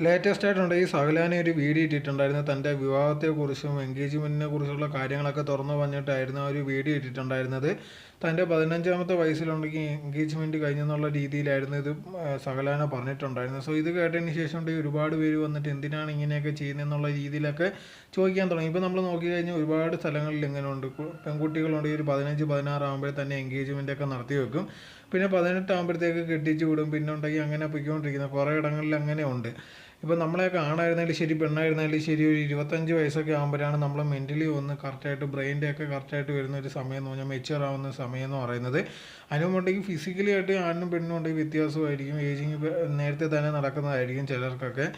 Latest ആയിട്ടുണ്ട് ഈ സകലാനെ ഒരു വീഡിയോ ഇട്ടിട്ടുണ്ടായിരുന്നു. തൻ്റെ വിവാഹത്തെക്കുറിച്ചും എൻഗേജ്മെൻറ്റിനെ കുറിച്ചുള്ള കാര്യങ്ങളൊക്കെ തുറന്നു പറഞ്ഞിട്ടായിരുന്നു ആ ഒരു വീഡിയോ ഇട്ടിട്ടുണ്ടായിരുന്നത്. തൻ്റെ 15ാമത്തെ വയസ്സിലുണ്ടെങ്കിൽ എൻഗേജ്മെൻറ്റ് കഴിഞ്ഞെന്നുള്ള രീതിയിലായിരുന്നു ഇത് സകലാന പറഞ്ഞിട്ടുണ്ടായിരുന്നത്. സോ ഇത് കേട്ടതിന് ശേഷം ഒരുപാട് പേര് വന്നിട്ട് എന്തിനാണ് ഇങ്ങനെയൊക്കെ ചെയ്യുന്നതെന്നുള്ള രീതിയിലൊക്കെ ചോദിക്കാൻ തുടങ്ങി. ഇപ്പോൾ നമ്മൾ നോക്കിക്കഴിഞ്ഞാൽ ഒരുപാട് സ്ഥലങ്ങളിൽ ഇങ്ങനെ ഉണ്ട്. പെൺകുട്ടികളുണ്ടെങ്കിൽ ഒരു 15-16 ആകുമ്പോഴേ തന്നെ എൻഗേജ്മെൻ്റ് ഒക്കെ നടത്തി വെക്കും. പിന്നെ 18 ആകുമ്പോഴത്തേക്ക് കെട്ടിച്ചു വിടും. പിന്നെ ഉണ്ടെങ്കിൽ അങ്ങനെ പൊയ്ക്കൊണ്ടിരിക്കുന്ന കുറേ ഇടങ്ങളിൽ അങ്ങനെ ഉണ്ട്. ഇപ്പോൾ നമ്മളെയൊക്കെ ആണായിരുന്നാലും ശരി പെണ്ണായിരുന്നാലും ശരി ഒരു 25 വയസ്സൊക്കെ ആകുമ്പോഴാണ് നമ്മൾ മെൻ്റലി ഒന്ന് കറക്റ്റായിട്ട് ബ്രെയിൻ്റെ ഒക്കെ കറക്റ്റായിട്ട് വരുന്ന ഒരു സമയം എന്ന് പറഞ്ഞാൽ മെച്യൂർ ആവുന്ന സമയം എന്ന് പറയുന്നത്. അതിനുമുണ്ടെങ്കിൽ ഫിസിക്കലി ആയിട്ട് ആണിനും പെണ്ണിനും ഉണ്ടെങ്കിൽ വ്യത്യാസമായിരിക്കും. ഏജിങ് നേരത്തെ തന്നെ നടക്കുന്നതായിരിക്കും ചിലർക്കൊക്കെ.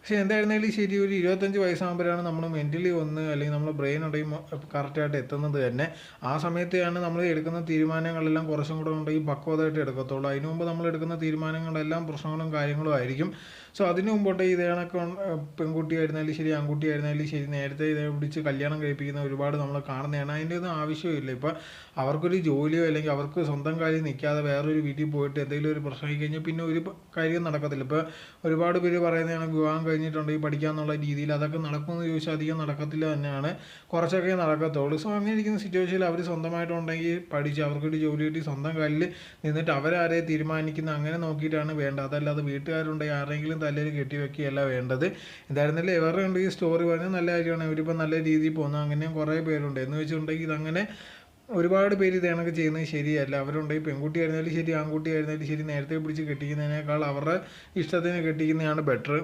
പക്ഷേ എന്തായിരുന്നാലും ശരി ഒരു 25 വയസ്സാകുമ്പോഴാണ് നമ്മൾ മെൻ്റലി ഒന്ന് അല്ലെങ്കിൽ നമ്മൾ ബ്രെയിൻ ഉണ്ടെങ്കിൽ കറക്റ്റായിട്ട് എത്തുന്നത് തന്നെ. ആ സമയത്താണ് നമ്മൾ എടുക്കുന്ന തീരുമാനങ്ങളെല്ലാം കുറച്ചും കൂടെ ഉണ്ടെങ്കിൽ പക്വതയായിട്ട് എടുക്കത്തുള്ളൂ. അതിനു മുമ്പ് നമ്മൾ എടുക്കുന്ന തീരുമാനങ്ങളെല്ലാം പ്രശ്നങ്ങളും കാര്യങ്ങളും ആയിരിക്കും. സോ അതിന് മുമ്പോട്ട് ഇത് കണക്ക് പെൺകുട്ടിയായിരുന്നാലും ശരി ആൺകുട്ടിയായിരുന്നാലും ശരി നേരത്തെ ഇതേ പിടിച്ച് കല്യാണം കഴിപ്പിക്കുന്ന ഒരുപാട് നമ്മൾ കാണുന്നതാണ്. അതിൻ്റെ ഒന്നും ആവശ്യമില്ല. ഇപ്പോൾ അവർക്കൊരു ജോലിയോ അല്ലെങ്കിൽ അവർക്ക് സ്വന്തം കാര്യം നിൽക്കാതെ വേറൊരു വീട്ടിൽ പോയിട്ട് എന്തെങ്കിലും ഒരു പ്രശ്നമായി കഴിഞ്ഞാൽ പിന്നെ ഒരു കാര്യം നടക്കത്തില്ല. ഇപ്പോൾ ഒരുപാട് പേര് പറയുന്നതാണ് വിവാഹം കഴിഞ്ഞിട്ടുണ്ടെങ്കിൽ പഠിക്കാമെന്നുള്ള രീതിയിൽ. അതൊക്കെ നടക്കുമെന്ന് ചോദിച്ചാൽ അധികം നടക്കത്തില്ല തന്നെയാണ്. കുറച്ചൊക്കെ നടക്കത്തുള്ളൂ. സോ അങ്ങനെ ഇരിക്കുന്ന സിറ്റുവേഷനിൽ അവർ സ്വന്തമായിട്ടുണ്ടെങ്കിൽ പഠിച്ച് അവർക്കൊരു ജോലി കിട്ടി സ്വന്തം കാലിൽ നിന്നിട്ട് അവരാരെ തീരുമാനിക്കുന്ന അങ്ങനെ നോക്കിയിട്ടാണ് വേണ്ടത്. അതല്ലാതെ വീട്ടുകാരുണ്ടെങ്കിൽ ആരെങ്കിലും തലയിൽ കെട്ടിവെക്കുകയല്ല വേണ്ടത്. എന്തായിരുന്നാലും ഇവരുടെ ഉണ്ട് ഈ സ്റ്റോറി പറഞ്ഞാൽ നല്ല കാര്യമാണ്. ഇവരിപ്പോൾ നല്ല രീതിയിൽ പോകുന്നത്. അങ്ങനെയും കുറേ പേരുണ്ട്. എന്ന് വെച്ചിട്ടുണ്ടെങ്കിൽ ഇതങ്ങനെ ഒരുപാട് പേര് ഇത് കണക്ക് ചെയ്യുന്നത് ശരിയല്ല. അവരുണ്ടെങ്കിൽ പെൺകുട്ടി ആയിരുന്നാലും ശരി ആൺകുട്ടി ആയിരുന്നാലും ശരി നേരത്തെ പിടിച്ച് കെട്ടിക്കുന്നതിനേക്കാൾ അവരുടെ ഇഷ്ടത്തിന് കെട്ടിക്കുന്നതാണ് ബെറ്റർ.